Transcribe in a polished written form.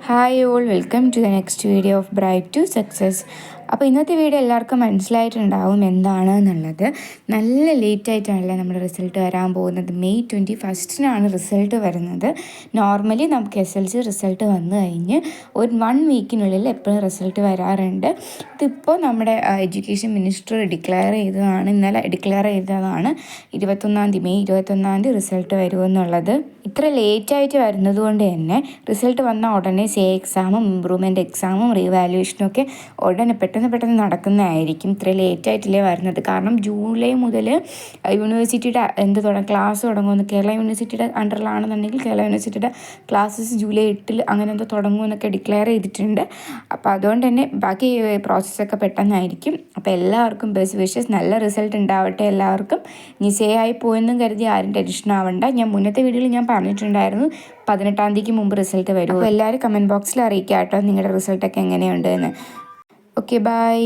Hi all, welcome to the next video of bright to success. അപ്പോൾ ഇന്നത്തെ video എല്ലാവർക്കും മനസ്സിലായിട്ടുണ്ടാവും എന്താണ് എന്നുള്ളത്. നല്ല ലേറ്റായിട്ടാണല്ലേ നമ്മുടെ റിസൾട്ട് വരാൻ പോകുന്നത്. മെയ് 21 റിസൾട്ട് വരുന്നത്. നോർമലി നമുക്ക് SLC റിസൾട്ട് വന്നു കഴിഞ്ഞ് ഒരു 1 വീക്കിനുള്ളിൽ എപ്പോഴും റിസൾട്ട് വരാറുണ്ട്. ഇതിപ്പോൾ നമ്മുടെ എഡ്യൂക്കേഷൻ മിനിസ്റ്റർ ഇന്നലെ ഡിക്ലെയർ ചെയ്തതാണ് 21 മെയ് 21 റിസൾട്ട് വരുമെന്നുള്ളത്. ഇത്ര ലേറ്റായിട്ട് വരുന്നത് കൊണ്ട് തന്നെ റിസൾട്ട് വന്ന ഉടനെ എക്സാമും ഇമ്പ്രൂവ്മെൻ്റ് എക്സാമും റീവാലുവേഷനും ഒക്കെ ഉടനെ പെട്ടെന്ന് നടക്കുന്നതായിരിക്കും. ഇത്ര ലേറ്റായിട്ടില്ലേ വരുന്നത്. കാരണം ജൂലൈ മുതൽ യൂണിവേഴ്സിറ്റിയുടെ ക്ലാസ് തുടങ്ങുമെന്ന്, കേരള യൂണിവേഴ്സിറ്റിയുടെ അണ്ടറിലാണെന്നുണ്ടെങ്കിൽ കേരള യൂണിവേഴ്സിറ്റിയുടെ ക്ലാസ്സസ് ജൂലൈ 8 അങ്ങനെ എന്തോ തുടങ്ങുമെന്നൊക്കെ ഡിക്ലെയർ ചെയ്തിട്ടുണ്ട്. അപ്പോൾ അതുകൊണ്ട് തന്നെ ബാക്കി പ്രോസസ്സൊക്കെ പെട്ടെന്നായിരിക്കും. അപ്പോൾ എല്ലാവർക്കും ബെസ്റ്റ് വിഷസ്, നല്ല റിസൾട്ട് ഉണ്ടാവട്ടെ എല്ലാവർക്കും. ഇനി ആയി പോയെന്നും കരുതി ആരും ടെൻഷൻ ആവണ്ട. ഞാൻ മുന്നത്തെ വീഡിയോയിൽ ഞാൻ പറഞ്ഞിട്ടുണ്ടായിരുന്നു 18 മുമ്പ് റിസൾട്ട് വരും. അപ്പോൾ എല്ലാവരും കമൻറ്റ് ബോക്സിൽ അറിയിക്കാം കേട്ടോ നിങ്ങളുടെ റിസൾട്ടൊക്കെ എങ്ങനെയുണ്ട് എന്ന്. Okay, by.